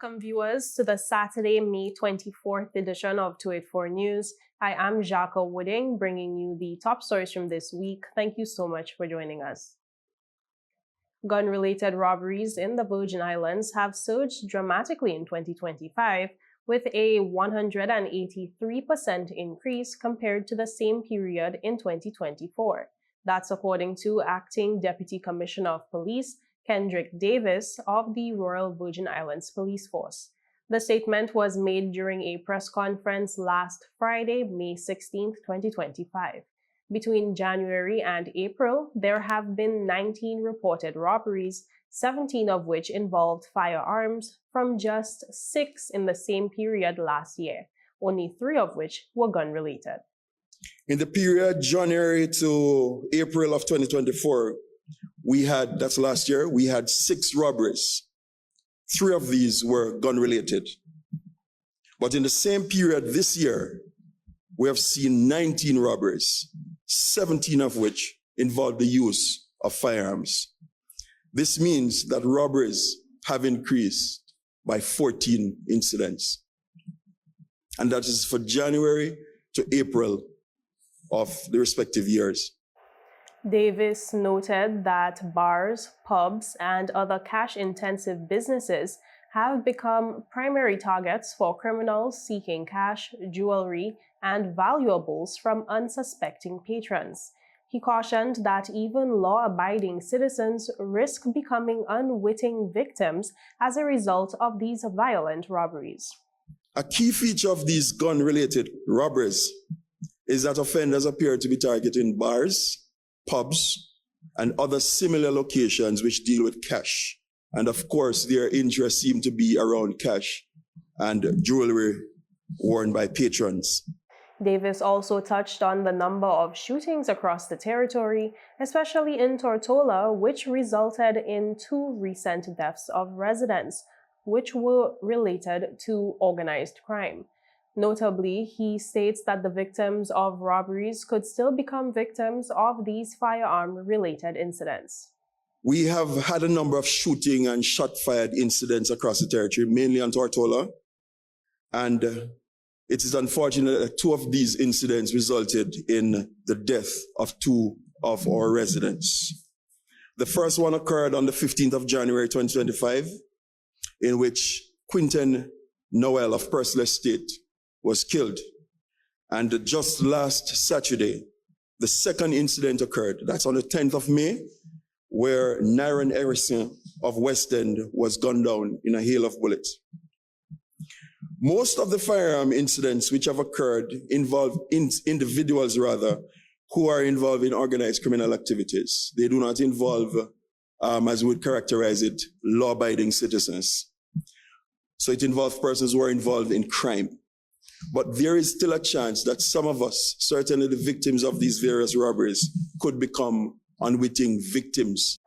Welcome, viewers, to the Saturday, May 24th edition of 284 News. I am Jacques Wooding, bringing you the top stories from this week. Thank you so much for joining us. Gun-related robberies in the Virgin Islands have surged dramatically in 2025, with a 183% increase compared to the same period in 2024. That's according to Acting Deputy Commissioner of Police Kendrick Davis of the Royal Virgin Islands Police Force. The statement was made during a press conference last Friday, May 16, 2025. Between January and April, there have been 19 reported robberies, 17 of which involved firearms, from just 6 in the same period last year, only 3 of which were gun-related. In the period January to April of 2024, that's last year, we had 6 robberies. 3 of these were gun-related. But in the same period this year, we have seen 19 robberies, 17 of which involved the use of firearms. This means that robberies have increased by 14 incidents. And that is for January to April of the respective years. Davis noted that bars, pubs, and other cash-intensive businesses have become primary targets for criminals seeking cash, jewelry, and valuables from unsuspecting patrons. He cautioned that even law-abiding citizens risk becoming unwitting victims as a result of these violent robberies. A key feature of these gun-related robberies is that offenders appear to be targeting bars, pubs, and other similar locations which deal with cash. And of course, their interests seem to be around cash and jewelry worn by patrons. Davis also touched on the number of shootings across the territory, especially in Tortola, which resulted in 2 recent deaths of residents, which were related to organized crime. Notably, he states that the victims of robberies could still become victims of these firearm-related incidents. We have had a number of shooting and shot-fired incidents across the territory, mainly on Tortola. And it is unfortunate that 2 of these incidents resulted in the death of 2 of our residents. The first one occurred on the 15th of January 2025, in which Quinton Noel of Purcell Estate was killed. And just last Saturday, the second incident occurred. That's on the 10th of May, where Nyron Erison of West End was gunned down in a hail of bullets. Most of the firearm incidents which have occurred involve individuals who are involved in organized criminal activities. They do not involve, as we would characterize it, law-abiding citizens. So it involves persons who are involved in crime. But there is still a chance that some of us, certainly the victims of these various robberies, could become unwitting victims.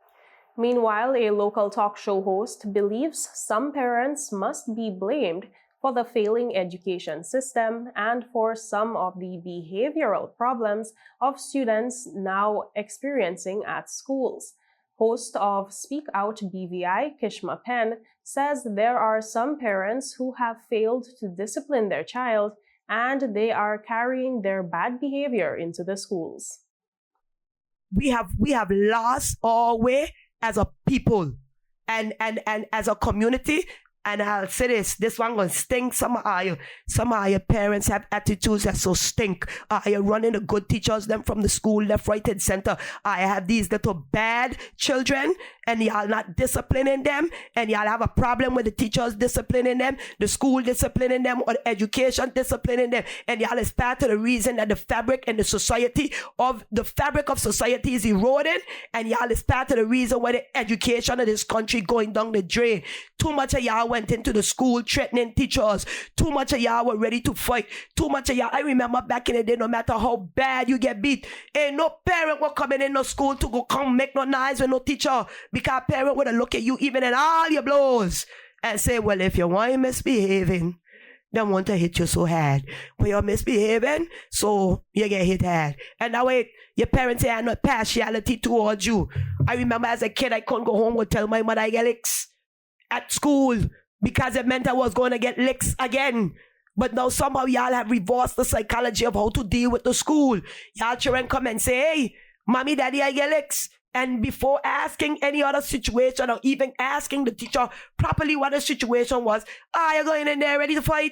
Meanwhile, a local talk show host believes some parents must be blamed for the failing education system and for some of the behavioral problems of students now experiencing at schools. Host of Speak Out BVI, KISHMA PENN, says there are some parents who have failed to discipline their child and they are carrying their bad behavior into the schools. We have lost our way as a people and as a community. And I'll say this one gonna stink. Some of your parents have attitudes that so stink. You're running the good teachers, them from the school, left, right, and center. I have these little bad children, and y'all not disciplining them, and y'all have a problem with the teachers disciplining them, the school disciplining them, or the education disciplining them, and y'all is part of the reason that the fabric of society is eroding, and y'all is part of the reason why the education of this country going down the drain. Too much of y'all went into the school threatening teachers. Too much of y'all were ready to fight. Too much of y'all, I remember back in the day, no matter how bad you get beat, ain't no parent will come in no school to go come make no noise with no teacher, because parent would look at you even in all your blows and say, well, if you want misbehaving, they want to hit you so hard. When you're misbehaving, so you get hit hard. And that way, your parents have no partiality towards you. I remember as a kid, I couldn't go home and tell my mother I get licks at school. because it meant I was going to get licks again. But now somehow y'all have reversed the psychology of how to deal with the school. Y'all children come and say, hey, mommy, daddy, I get licks. And before asking any other situation or even asking the teacher properly what the situation was, you're going in there ready to fight?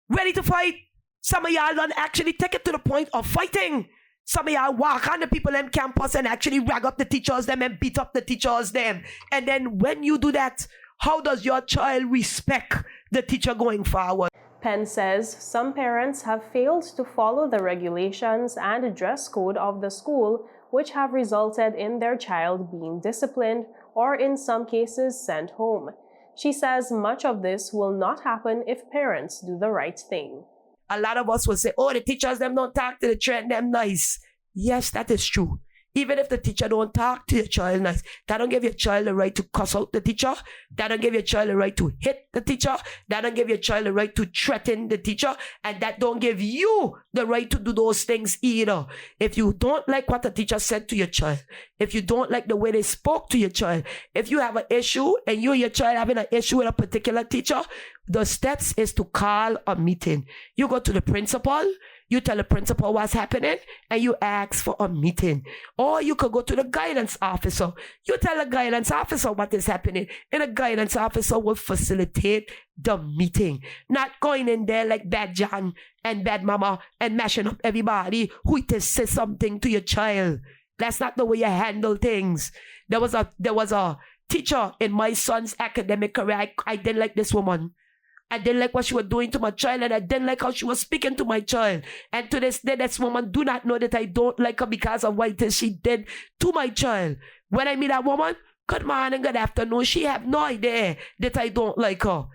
Ready to fight? Some of y'all don't actually take it to the point of fighting. Some of y'all walk on the people on campus and actually rag up the teachers them and beat up the teachers them. And then when you do that, how does your child respect the teacher going forward? PENN says some parents have failed to follow the regulations and dress code of the school, which have resulted in their child being disciplined or in some cases sent home. She says much of this will not happen if parents do the right thing. A lot of us will say, oh, the teachers them don't talk to the children them nice. Yes, that is true. Even if the teacher don't talk to your child nice, that don't give your child the right to cuss out the teacher. That don't give your child the right to hit the teacher. That don't give your child the right to threaten the teacher. And that don't give you the right to do those things either. If you don't like what the teacher said to your child, if you don't like the way they spoke to your child, if you have an issue and you and your child having an issue with a particular teacher, the steps is to call a meeting. You go to the principal, you tell the principal what's happening, and you ask for a meeting. Or you could go to the guidance officer. You tell the guidance officer what is happening, and the guidance officer will facilitate the meeting. Not going in there like bad John and bad mama and mashing up everybody who it say something to your child. That's not the way you handle things. There was a teacher in my son's academic career. I didn't like this woman. I didn't like what she was doing to my child, and I didn't like how she was speaking to my child. And to this day, this woman do not know that I don't like her because of what it is she did to my child. When I meet that woman, good morning, good afternoon, she have no idea that I don't like her.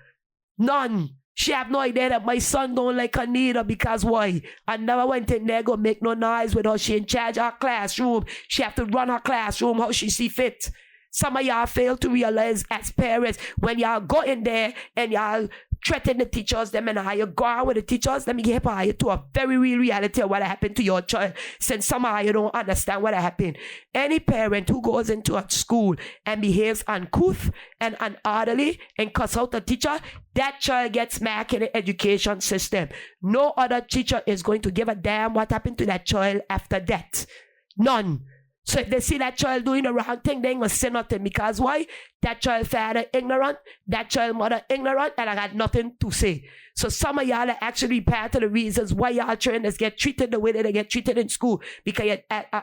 None. She have no idea that my son don't like her neither, because why? I never went in there go make no noise with her. She in charge of her classroom. She have to run her classroom how she see fit. Some of y'all fail to realize as parents, when y'all go in there and y'all threaten the teachers, them and how you go on with the teachers, let me get you to a very real reality of what happened to your child, since somehow you don't understand what happened. Any parent who goes into a school and behaves uncouth and unorderly and cuss out the teacher, that child gets smacked in the education system. No other teacher is going to give a damn what happened to that child after that. None. So if they see that child doing the wrong thing, they ain't gonna say nothing, because why? That child father ignorant, that child mother ignorant, and I got nothing to say. So some of y'all are actually part of the reasons why y'all children get treated the way that they get treated in school. Because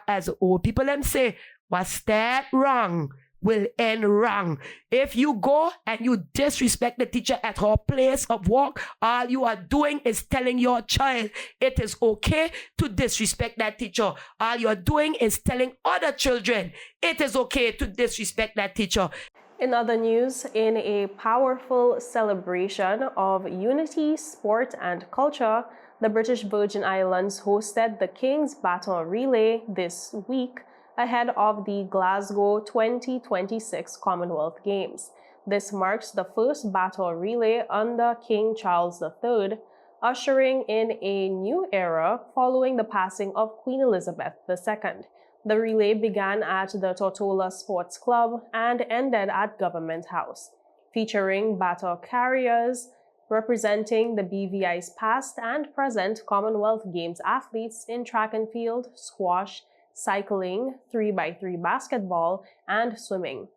as old people them say, what's that wrong will end wrong. If you go and you disrespect the teacher at her place of work, all you are doing is telling your child it is okay to disrespect that teacher. All you are doing is telling other children it is okay to disrespect that teacher. In other news, in a powerful celebration of unity, sport, and culture, the British Virgin Islands hosted the King's Baton Relay this week, ahead of the Glasgow 2026 Commonwealth Games. This marks the first baton relay under King Charles III, ushering in a new era following the passing of Queen Elizabeth II. The relay began at the Tortola Sports Club and ended at Government House, featuring baton carriers representing the BVI's past and present Commonwealth Games athletes in track and field, squash, cycling, 3x3 basketball, and swimming.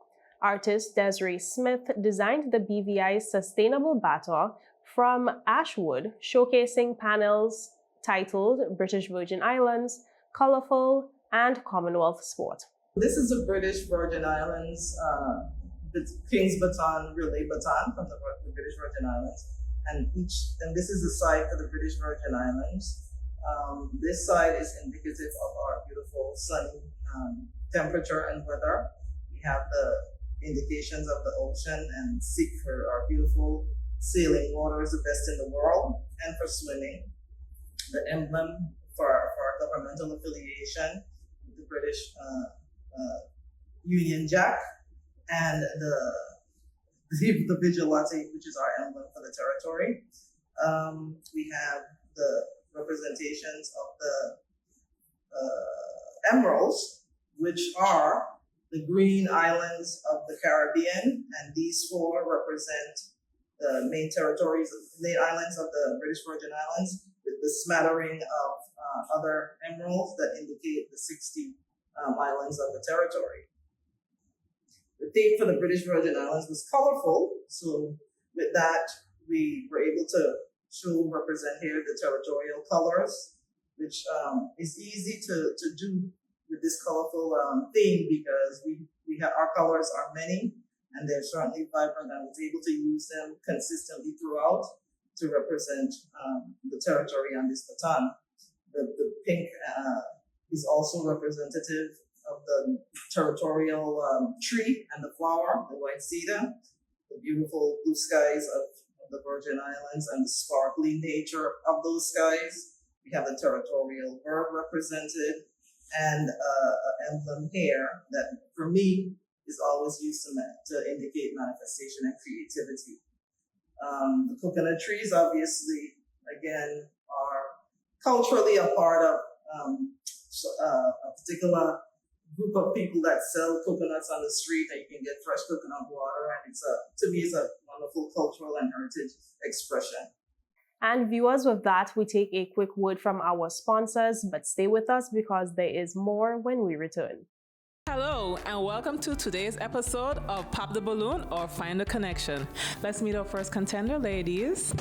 Artist Desiree Smith designed the BVI's sustainable baton from ash wood, showcasing panels titled British Virgin Islands, Colorful, and Commonwealth Sport. This is the British Virgin Islands King's Baton Relay Baton from the British Virgin Islands, and this is the site for the British Virgin Islands. This side is indicative of our beautiful sunny temperature and weather. We have the indications of the ocean, and seek for our beautiful sailing waters, the best in the world, and for swimming. The emblem for our governmental affiliation, the British Union Jack, and the vigilante, which is our emblem for the territory. We have the representations of the emeralds, which are the green islands of the Caribbean, and these four represent the main territories, the main islands of the British Virgin Islands, with the smattering of other emeralds that indicate the 60 islands of the territory. The theme for the British Virgin Islands was colorful, so with that, we were able to represent here the territorial colors, which is easy to do with this colorful theme because we have our colors are many and they're certainly vibrant, and I was able to use them consistently throughout to represent the territory on this baton. The pink is also representative of the territorial tree and the flower, the white cedar, the beautiful blue skies of the Virgin Islands and the sparkly nature of those skies. We have the territorial bird represented and an emblem here that for me is always used to indicate manifestation and creativity. The coconut trees obviously, again, are culturally a part of a particular group of people that sell coconuts on the street, and you can get fresh coconut water, and to me it's a wonderful cultural and heritage expression. And viewers, with that, we take a quick word from our sponsors, but stay with us because there is more when we return. Hello and welcome to today's episode of Pop the Balloon or Find the Connection. Let's meet our first contender, ladies.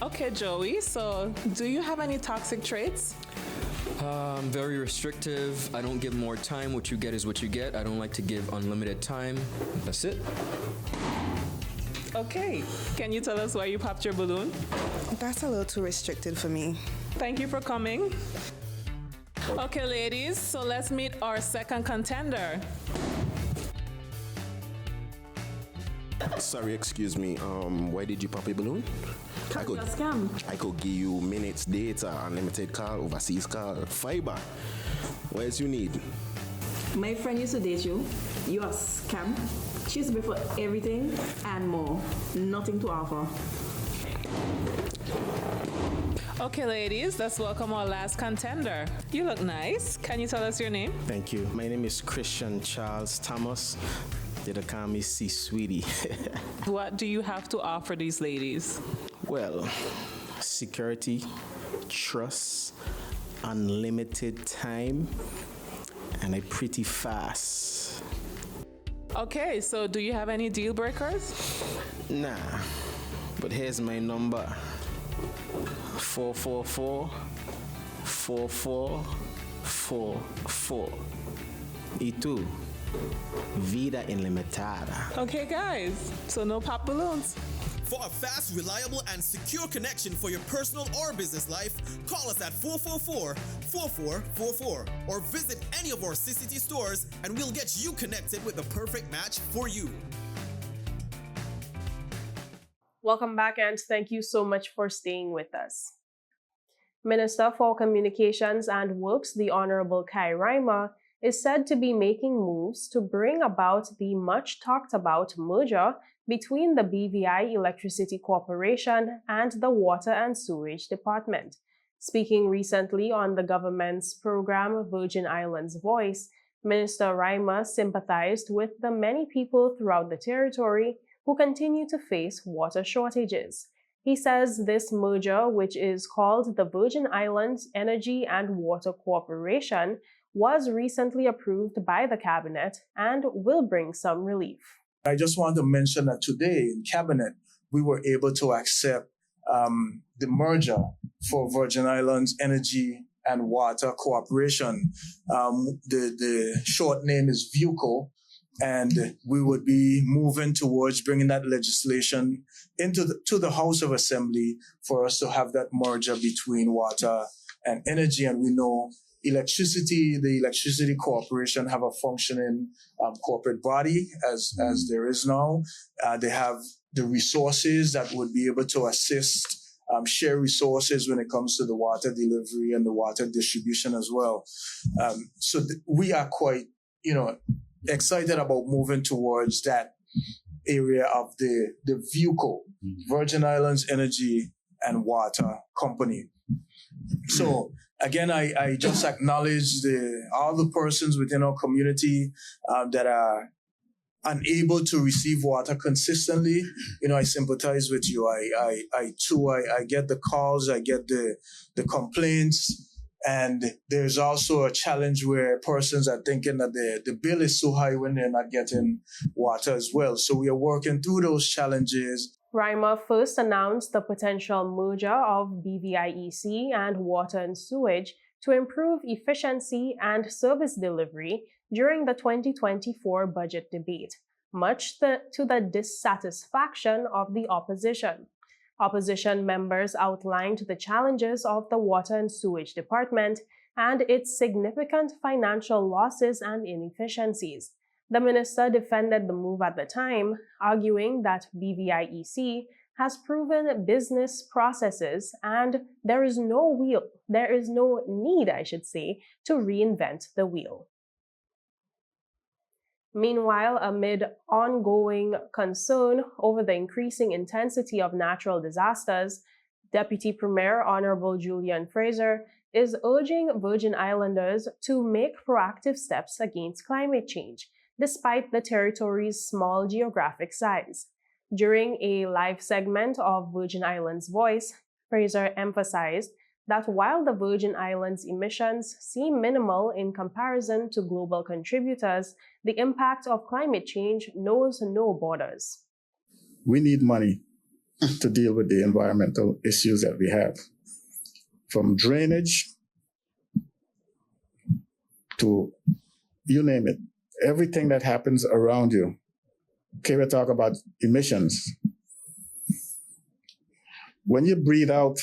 Okay, Joey, so do you have any toxic traits? I'm very restrictive. I don't give more time. What you get is what you get. I don't like to give unlimited time. That's it. Okay, can you tell us why you popped your balloon? That's a little too restricted for me. Thank you for coming. Okay, ladies, so let's meet our second contender. Sorry, excuse me. Why did you pop a balloon? I could give you minutes, data, unlimited call, overseas call, fiber. What else you need? My friend used to date you. You are scam. She used to pay for everything and more. Nothing to offer. Okay, ladies, let's welcome our last contender. You look nice. Can you tell us your name? Thank you. My name is Christian Charles Thomas. They call me C Sweetie. What do you have to offer these ladies? Well, security, trust, unlimited time, and a pretty fast. Okay, so do you have any deal breakers? Nah, but here's my number. 444-4444. Y tú, vida ilimitada. Okay, guys, so no pop balloons. For a fast, reliable, and secure connection for your personal or business life, call us at 444-4444 or visit any of our CCT stores and we'll get you connected with the perfect match for you. Welcome back and thank you so much for staying with us. Minister for Communications and Works, the Honorable RYMER, is said to be making moves to bring about the much talked about merger between the BVI Electricity Corporation and the Water and Sewerage Department. Speaking recently on the government's program Virgin Islands Voice, Minister RYMER sympathized with the many people throughout the territory who continue to face water shortages. He says this merger, which is called the Virgin Islands Energy and Water Corporation, was recently approved by the Cabinet and will bring some relief. I just want to mention that today in Cabinet, we were able to accept the merger for Virgin Islands Energy and Water Corporation. The short name is VIECO, and we would be moving towards bringing that legislation to the House of Assembly for us to have that merger between water and energy. And we know the Electricity Corporation have a functioning corporate body as there is now. They have the resources that would be able to assist, share resources when it comes to the water delivery and the water distribution as well. We are quite, excited about moving towards that area of the VIECO, Virgin Islands Energy and Water Company. So again, I just acknowledge all the persons within our community that are unable to receive water consistently, I sympathize with you. I get the calls, I get the complaints, and there's also a challenge where persons are thinking that the bill is so high when they're not getting water as well. So we are working through those challenges. RYMER first announced the potential merger of BVIEC and Water and Sewage to improve efficiency and service delivery during the 2024 budget debate, much to the dissatisfaction of the opposition. Opposition members outlined the challenges of the Water and Sewage Department and its significant financial losses and inefficiencies. The minister defended the move at the time, arguing that BVIEC has proven business processes and there is no need, to reinvent the wheel. Meanwhile, amid ongoing concern over the increasing intensity of natural disasters, Deputy Premier Honorable Julian Fraser is urging Virgin Islanders to make proactive steps against climate change, despite the territory's small geographic size. During a live segment of Virgin Islands Voice, Fraser emphasized that while the Virgin Islands emissions seem minimal in comparison to global contributors, the impact of climate change knows no borders. We need money to deal with the environmental issues that we have, from drainage to you name it. Everything that happens around you. Okay, we talk about emissions. When you breathe out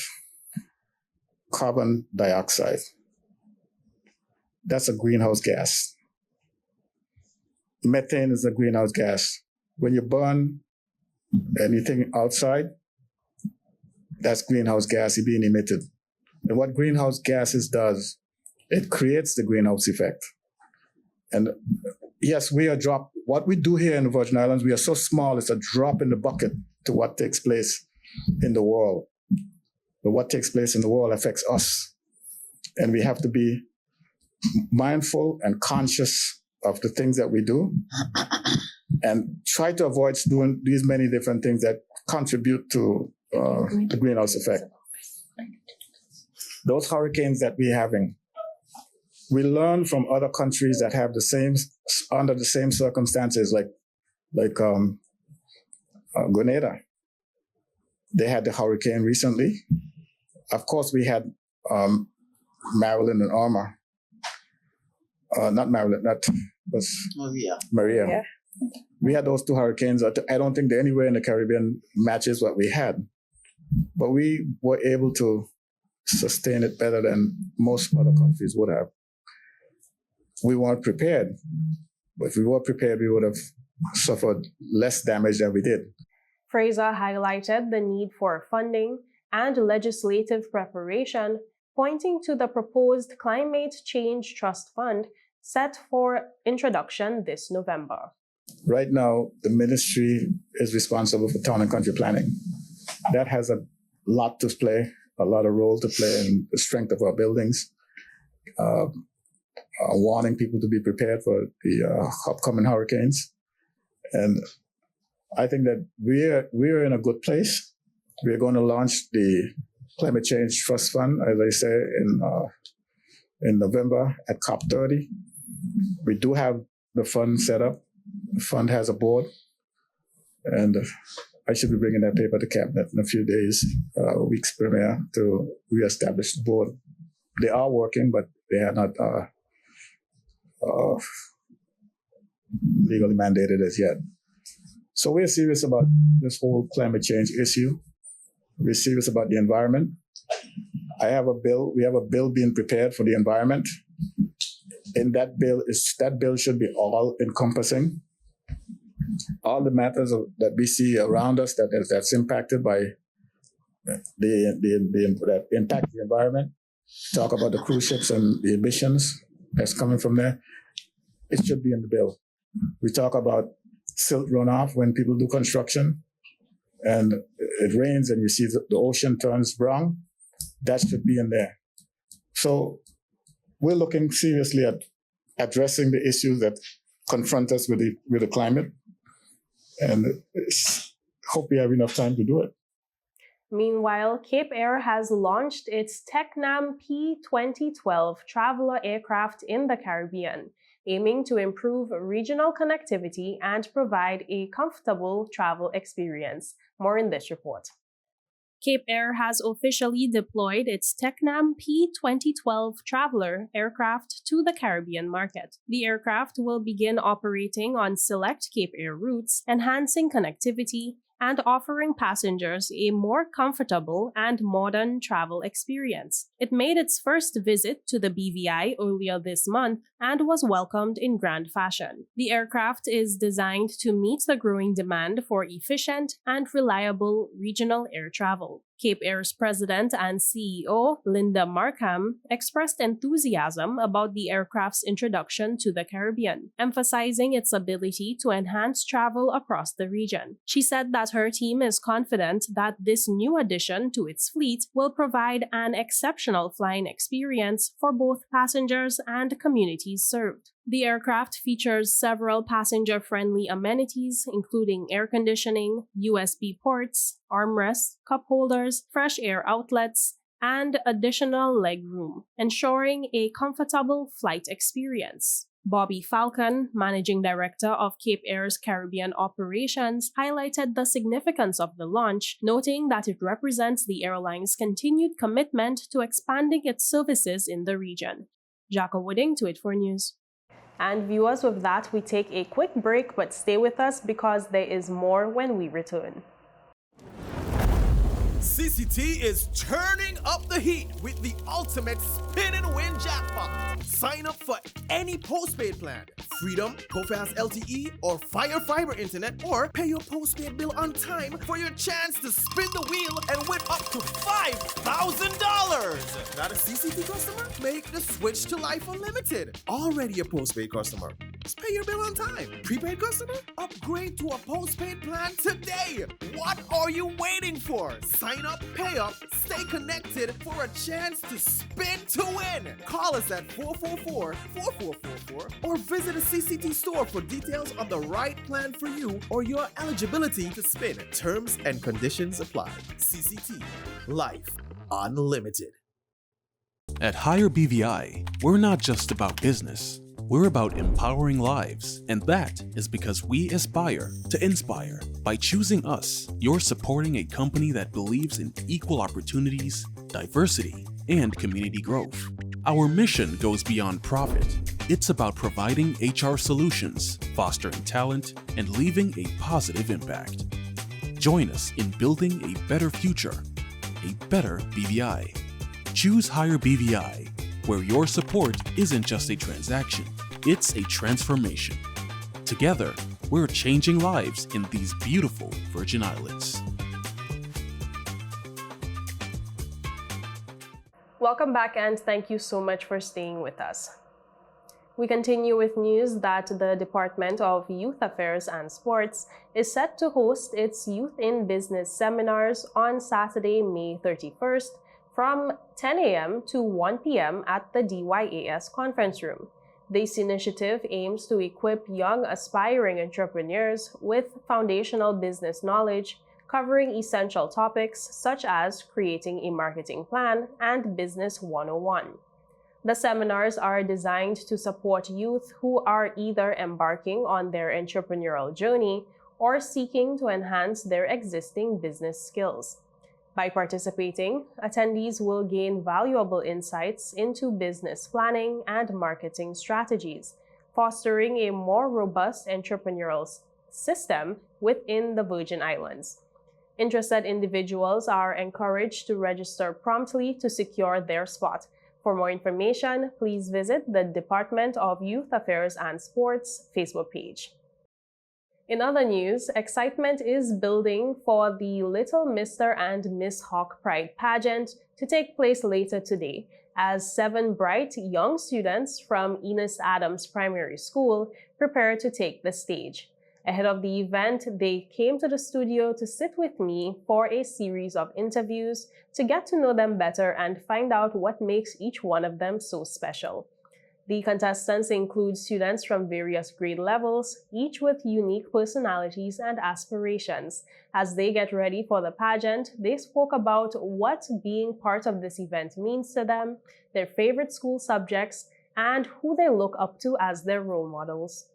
carbon dioxide, that's a greenhouse gas. Methane is a greenhouse gas. When you burn anything outside, that's greenhouse gas being emitted. And what greenhouse gases does, it creates the greenhouse effect. And yes, what we do here in the Virgin Islands, we are so small, it's a drop in the bucket to what takes place in the world. But what takes place in the world affects us. And we have to be mindful and conscious of the things that we do and try to avoid doing these many different things that contribute to the greenhouse effect. Those hurricanes that we're having, we learn from other countries that have under the same circumstances, like Grenada. They had the hurricane recently. Of course, we had Marilyn and Irma. Not Marilyn, that was Maria. Yeah. We had those two hurricanes. I don't think anywhere in the Caribbean matches what we had. But we were able to sustain it better than most other countries would have. We weren't prepared. But if we were prepared, we would have suffered less damage than we did. Fraser highlighted the need for funding and legislative preparation, pointing to the proposed Climate Change Trust Fund set for introduction this November. Right now, the ministry is responsible for town and country planning. That has a lot to play, a lot of role to play in the strength of our buildings, warning people to be prepared for the upcoming hurricanes. And I think that we're in a good place. We're going to launch the Climate Change Trust Fund, as I say, in November at COP30. We do have the fund set up. The fund has a board, and I should be bringing that paper to cabinet in a few days, weeks premier, to reestablish the board. They are working, but they are not legally mandated as yet. So we're serious about this whole climate change issue. We're serious about the environment. We have a bill being prepared for the environment. And that bill should be all encompassing. All the matters that we see around us that's impacted by that impact the environment. Talk about the cruise ships and the emissions that's coming from there. It should be in the bill. We talk about silt runoff when people do construction and it rains and you see the ocean turns brown. That should be in there. So we're looking seriously at addressing the issues that confront us with the climate. And hope we have enough time to do it. Meanwhile, Cape Air has launched its Tecnam P-2012 Traveler aircraft in the Caribbean, aiming to improve regional connectivity and provide a comfortable travel experience. More in this report. Cape Air has officially deployed its Tecnam P-2012 Traveler aircraft to the Caribbean market. The aircraft will begin operating on select Cape Air routes, enhancing connectivity and offering passengers a more comfortable and modern travel experience. It made its first visit to the BVI earlier this month and was welcomed in grand fashion. The aircraft is designed to meet the growing demand for efficient and reliable regional air travel. Cape Air's president and CEO, Linda Markham, expressed enthusiasm about the aircraft's introduction to the Caribbean, emphasizing its ability to enhance travel across the region. She said that her team is confident that this new addition to its fleet will provide an exceptional flying experience for both passengers and communities served. The aircraft features several passenger-friendly amenities, including air conditioning, USB ports, armrests, cup holders, fresh air outlets, and additional legroom, ensuring a comfortable flight experience. Bobby Falcon, Managing Director of Cape Air's Caribbean operations, highlighted the significance of the launch, noting that it represents the airline's continued commitment to expanding its services in the region. Jacko Wooding, 284 News. And viewers, with that, we take a quick break, but stay with us because there is more when we return. CCT is turning up the heat with the ultimate spin and win jackpot. Sign up for any postpaid plan, Freedom, GoFast LTE, or Fire Fiber Internet, or pay your postpaid bill on time for your chance to spin the wheel and win up to $5,000. Not a CCT customer? Make the switch to Life Unlimited. Already a postpaid customer? Just pay your bill on time. Prepaid customer? Upgrade to a postpaid plan today. What are you waiting for? Sign up, pay up, stay connected for a chance to spin to win. Call us at 444-4444 or visit a CCT store for details on the right plan for you or your eligibility to spin. Terms and conditions apply. CCT. Life Unlimited. At Higher BVI, we're not just about business. We're about empowering lives, and that is because we aspire to inspire. By choosing us, you're supporting a company that believes in equal opportunities, diversity, and community growth. Our mission goes beyond profit. It's about providing HR solutions, fostering talent, and leaving a positive impact. Join us in building a better future, a better BVI. Choose Higher BVI, where your support isn't just a transaction, it's a transformation. Together, we're changing lives in these beautiful Virgin Islands. Welcome back and thank you so much for staying with us. We continue with news that the Department of Youth Affairs and Sports is set to host its Youth in Business seminars on Saturday, May 31st from 10 a.m. to 1 p.m. at the DYAS conference room. This initiative aims to equip young aspiring entrepreneurs with foundational business knowledge, covering essential topics such as creating a marketing plan and Business 101. The seminars are designed to support youth who are either embarking on their entrepreneurial journey or seeking to enhance their existing business skills. By participating, attendees will gain valuable insights into business planning and marketing strategies, fostering a more robust entrepreneurial system within the Virgin Islands. Interested individuals are encouraged to register promptly to secure their spot. For more information, please visit the Department of Youth Affairs and Sports Facebook page. In other news, excitement is building for the Little Mr. and Miss Hawk Pride pageant to take place later today, as 7 bright young students from ENIS Adams Primary School prepare to take the stage. Ahead of the event, they came to the studio to sit with me for a series of interviews to get to know them better and find out what makes each one of them so special. The contestants include students from various grade levels, each with unique personalities and aspirations. As they get ready for the pageant, they spoke about what being part of this event means to them, their favorite school subjects, and who they look up to as their role models.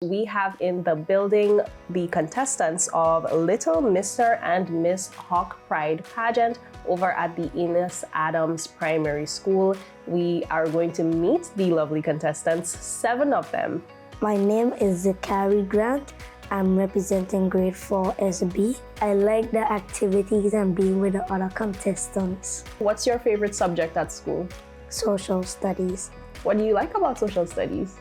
We have in the building the contestants of Little Mr. and Miss Hawk Pride pageant over at the ENIS Adams Primary School. We are going to meet the lovely contestants, 7 of them. My name is Zachary Grant. I'm representing grade 4 SB. I like the activities and being with the other contestants. What's your favorite subject at school? Social studies. What do you like about social studies?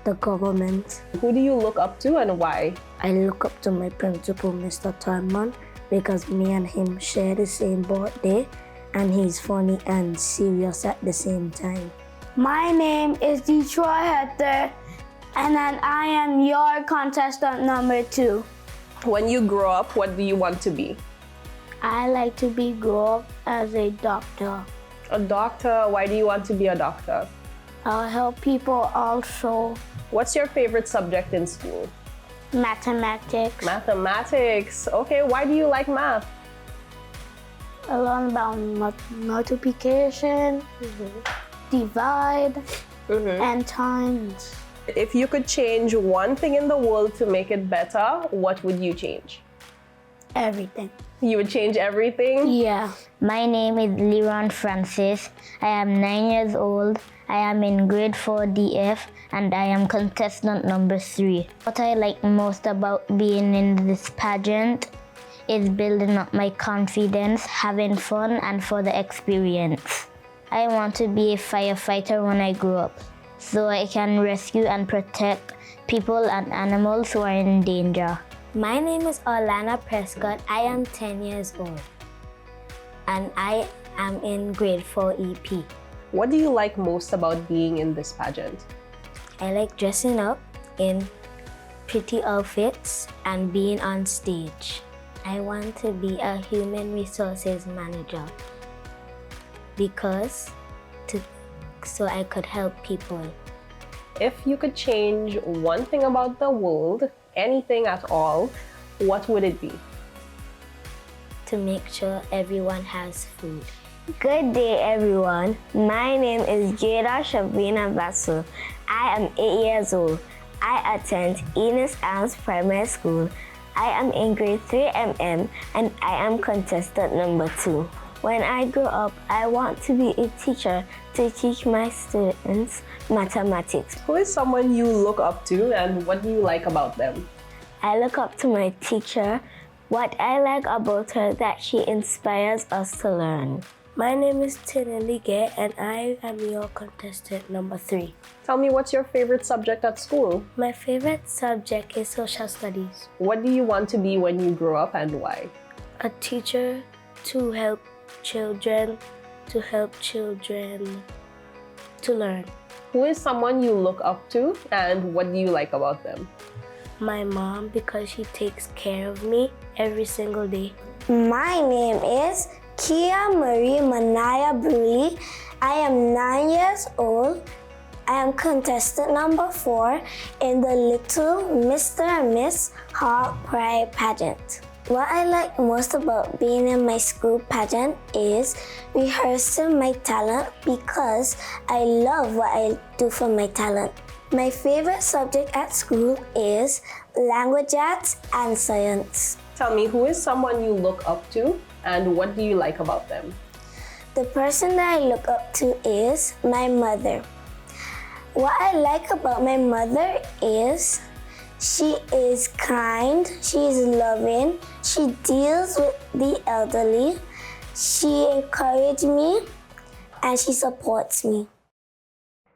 The government. Who do you look up to and why? I look up to my principal, Mr. Thurman, because me and him share the same birthday and he's funny and serious at the same time. My name is Detroit Hector and then I am your contestant number 2. When you grow up, what do you want to be? I like to grow up as a doctor. A doctor? Why do you want to be a doctor? I'll help people also. What's your favorite subject in school? Mathematics. Mathematics. Okay, why do you like math? I learn about multiplication, divide, and times. If you could change one thing in the world to make it better, what would you change? Everything. You would change everything? Yeah. My name is Leron Francis. I am 9 years old. I am in grade 4 DF and I am contestant number 3. What I like most about being in this pageant is building up my confidence, having fun, and for the experience. I want to be a firefighter when I grow up, so I can rescue and protect people and animals who are in danger. My name is Orlana Prescott. I am 10 years old and I am in grade 4 EP. What do you like most about being in this pageant? I like dressing up in pretty outfits and being on stage. I want to be a human resources manager so I could help people. If you could change one thing about the world, anything at all, what would it be? To make sure everyone has food. Good day, everyone. My name is Jada Shabina Basu. I am 8 years old. I attend ENIS Adams Primary School. I am in grade 3 MM and I am contestant number 2. When I grow up, I want to be a teacher to teach my students mathematics. Who is someone you look up to and what do you like about them? I look up to my teacher. What I like about her that she inspires us to learn. My name is Tinelli Gay and I am your contestant number 3. Tell me, what's your favorite subject at school? My favorite subject is social studies. What do you want to be when you grow up and why? A teacher to help children to learn. Who is someone you look up to and what do you like about them? My mom, because she takes care of me every single day. My name is Kia Marie Manaya Bruli. I am 9 years old. I am contestant number 4 in the Little Mr. and Miss Hawk Pride pageant. What I like most about being in my school pageant is rehearsing my talent because I love what I do for my talent. My favorite subject at school is language arts and science. Tell me, who is someone you look up to and what do you like about them? The person that I look up to is my mother. What I like about my mother is she is kind, she is loving, she deals with the elderly, she encourages me, and she supports me.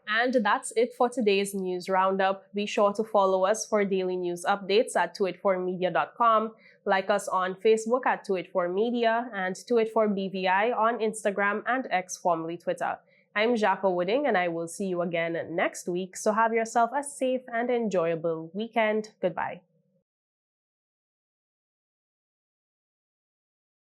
And that's it for today's news roundup. Be sure to follow us for daily news updates at 284media.com. Like us on Facebook at 284media and 284BVI on Instagram and X, formerly Twitter. I'm Jacko Wooding and I will see you again next week. So have yourself a safe and enjoyable weekend. Goodbye.